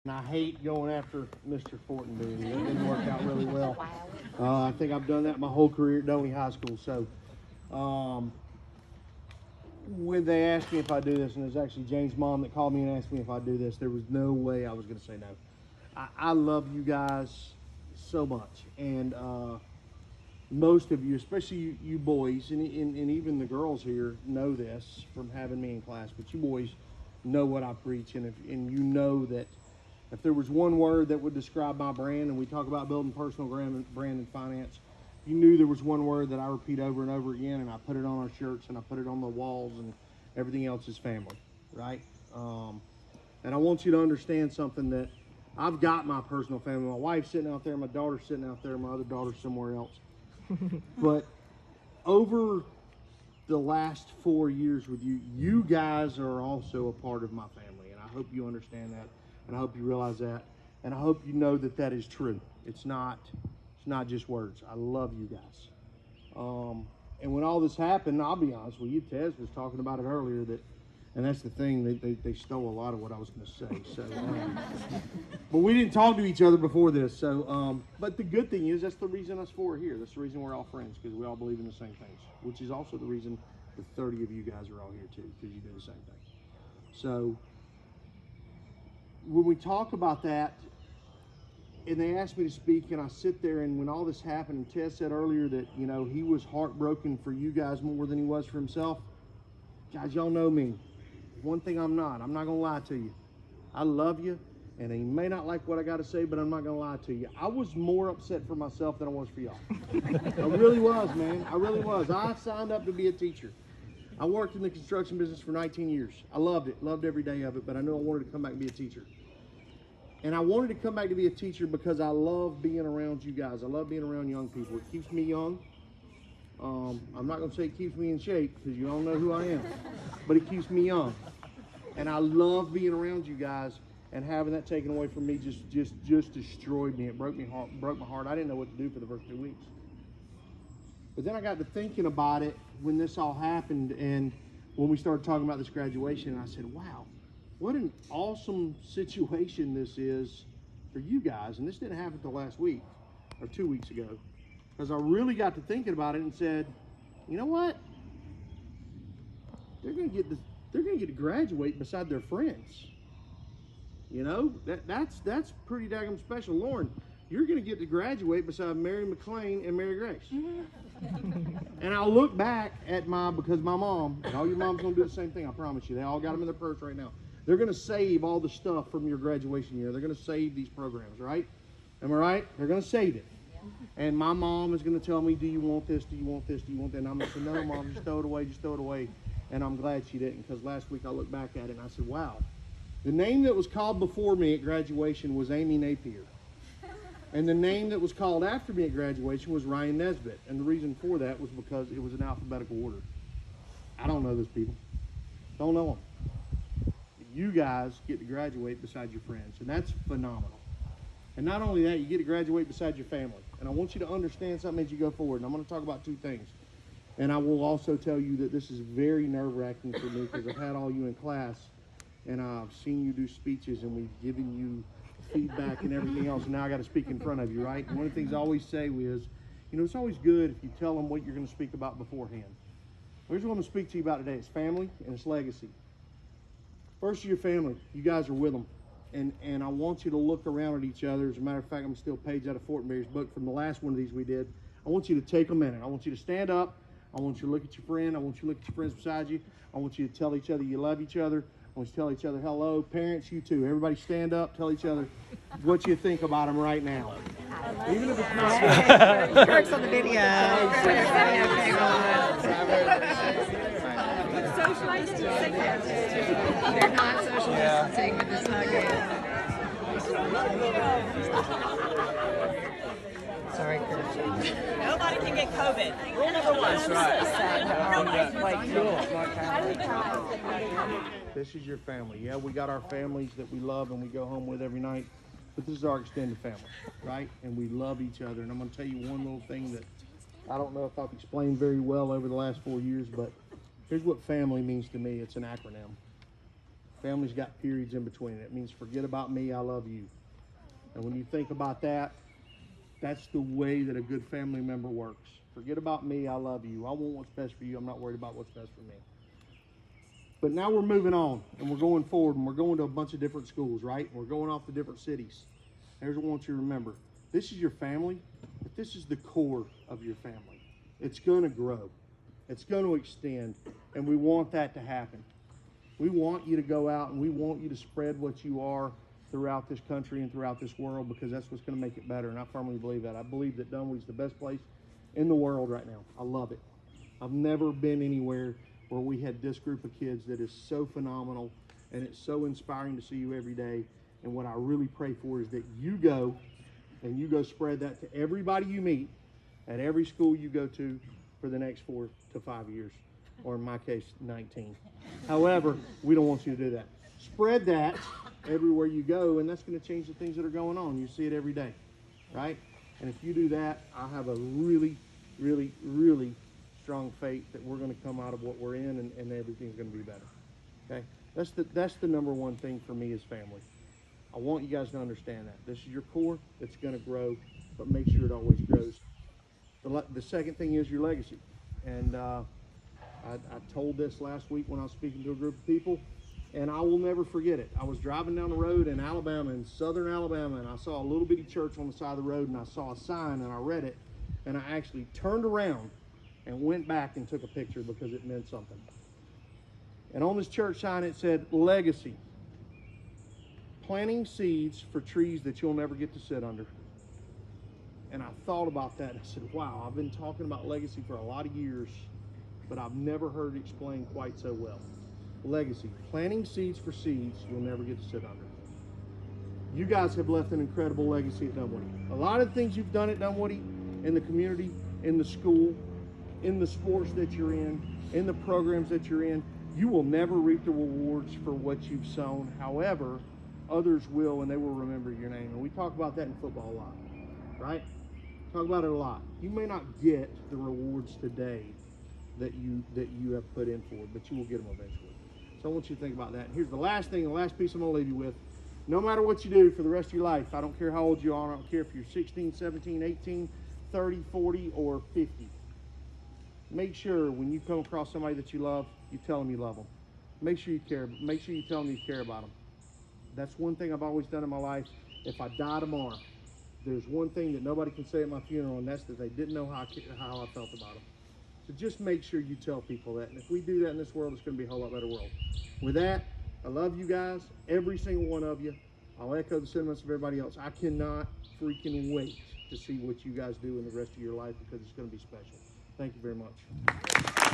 And I hate going after Mr. Fortenberry. It didn't work out really well. I think I've done that my whole career at Doney High School. So when they asked me if I do this, and it was actually Jane's mom that called me and asked me if I do this, there was no way I was going to say no. I love you guys so much. And most of you, especially you boys, and even the girls here know this from having me in class, but you boys know what I preach, and you know that if there was one word that would describe my brand, and we talk about building personal brand and finance, you knew there was one word that I repeat over and over again, and I put it on our shirts, and I put it on the walls, and everything else is family, right? And I want you to understand something, that I've got my personal family. My wife's sitting out there, my daughter's sitting out there, my other daughter's somewhere else. But over the last 4 years with you, you guys are also a part of my family, and I hope you understand that, and I hope you realize that, and I hope you know that that is true. It's not just words. I love you guys. And when all this happened, I'll be honest with you, Tez was talking about it earlier, and that's the thing, they stole a lot of what I was going to say. So, but we didn't talk to each other before this. So, but the good thing is, that's the reason us four are here. That's the reason we're all friends, because we all believe in the same things, which is also the reason the 30 of you guys are all here too, because you do the same thing. So when we talk about that, and they asked me to speak, and I sit there, and when all this happened, and Tess said earlier that, you know, he was heartbroken for you guys more than he was for himself. Guys, y'all know me. One thing I'm not going to lie to you. I love you, and you may not like what I got to say, but I'm not going to lie to you. I was more upset for myself than I was for y'all. I really was, man. I really was. I signed up to be a teacher. I worked in the construction business for 19 years. I loved it, loved every day of it, but I knew I wanted to come back and be a teacher. And I wanted to come back to be a teacher because I love being around you guys. I love being around young people. It keeps me young. I'm not going to say it keeps me in shape, because you all know who I am, but it keeps me young. And I love being around you guys, and having that taken away from me just destroyed me. It broke my heart. I didn't know what to do for the first 2 weeks. But then I got to thinking about it when this all happened, and when we started talking about this graduation, and I said, wow, what an awesome situation this is for you guys. And this didn't happen until last week, or 2 weeks ago, because I really got to thinking about it and said, you know what? They're going to get to graduate beside their friends. You know, that's pretty daggum special. Lauren, you're going to get to graduate beside Mary McLean and Mary Grace. And I'll look back at because my mom, and all your moms going to do the same thing, I promise you. They all got them in their purse right now. They're going to save all the stuff from your graduation year. They're going to save these programs, right? Am I right? They're going to save it. And my mom is going to tell me, do you want this? Do you want this? Do you want that? And I'm going to say, no, Mom, just throw it away. Just throw it away. And I'm glad she didn't, because last week I looked back at it and I said, wow. The name that was called before me at graduation was Amy Napier. And the name that was called after me at graduation was Ryan Nesbitt. And the reason for that was because it was in alphabetical order. I don't know those people. Don't know them. You guys get to graduate beside your friends, and that's phenomenal. And not only that, you get to graduate beside your family. And I want you to understand something as you go forward. And I'm going to talk about two things. And I will also tell you that this is very nerve-wracking for me, because I've had all you in class, and I've seen you do speeches, and we've given you feedback and everything else, and now I got to speak in front of you, right? And one of the things I always say is, you know, it's always good if you tell them what you're going to speak about beforehand. Here's what I'm going to speak to you about today. It's family and it's legacy. First, your family. You guys are with them. And I want you to look around at each other. As a matter of fact, I'm still a page out of Fortenberry's book from the last one of these we did. I want you to take a minute. I want you to stand up. I want you to look at your friend. I want you to look at your friends beside you. I want you to tell each other you love each other. I want you to tell each other hello. Parents, you too. Everybody stand up. Tell each other what you think about them right now. Even if it's not good. It works on the video. Social distancing. They're not social distancing, but it's not good. Sorry, Kurt. Nobody can get COVID. Rule number one. That's right. This is your family. Yeah, we got our families that we love and we go home with every night, but this is our extended family, right? And we love each other. And I'm going to tell you one little thing that I don't know if I've explained very well over the last 4 years, but here's what family means to me. It's an acronym. Family's got periods in between it. It means forget about me, I love you. And when you think about that, that's the way that a good family member works. Forget about me, I love you. I want what's best for you. I'm not worried about what's best for me. But now we're moving on, and we're going forward, and we're going to a bunch of different schools, right? We're going off to different cities. Here's what I want you to remember. This is your family, but this is the core of your family. It's going to grow. It's going to extend, and we want that to happen. We want you to go out, and we want you to spread what you are throughout this country and throughout this world, because that's what's going to make it better, and I firmly believe that. I believe that Dunwoody is the best place in the world right now. I love it. I've never been anywhere where we had this group of kids that is so phenomenal, and it's so inspiring to see you every day. And what I really pray for is that you go and you go spread that to everybody you meet at every school you go to for the next 4 to 5 years, or in my case, 19. However, we don't want you to do that. Spread that everywhere you go, and that's going to change the things that are going on. You see it every day, right? And if you do that, I have a really, really, really strong faith that we're going to come out of what we're in, and everything's going to be better. Okay? That's the number one thing for me is family. I want you guys to understand that. This is your core. It's going to grow, but make sure it always grows. The second thing is your legacy. And I told this last week when I was speaking to a group of people, and I will never forget it. I was driving down the road in Alabama, in southern Alabama, and I saw a little bitty church on the side of the road, and I saw a sign, and I read it, and I actually turned around and went back and took a picture because it meant something. And on this church sign it said, legacy. Planting seeds for trees that you'll never get to sit under. And I thought about that and I said, wow, I've been talking about legacy for a lot of years, but I've never heard it explained quite so well. Legacy. Planting seeds for seeds you'll never get to sit under. You guys have left an incredible legacy at Dunwoody. A lot of things you've done at Dunwoody, in the community, in the school, in the sports that you're in the programs that you're in, you will never reap the rewards for what you've sown. However, others will, and they will remember your name. And we talk about that in football a lot, right? Talk about it a lot. You may not get the rewards today that you have put in for it, but you will get them eventually. So I want you to think about that. And here's the last thing, the last piece I'm going to leave you with. No matter what you do for the rest of your life, I don't care how old you are, I don't care if you're 16, 17, 18, 30, 40, or 50. Make sure when you come across somebody that you love, you tell them you love them. Make sure you care. Make sure you tell them you care about them. That's one thing I've always done in my life. If I die tomorrow, there's one thing that nobody can say at my funeral, and that's that they didn't know how I felt about them. So just make sure you tell people that. And if we do that in this world, it's going to be a whole lot better world. With that, I love you guys, every single one of you. I'll echo the sentiments of everybody else. I cannot freaking wait to see what you guys do in the rest of your life, because it's going to be special. Thank you very much.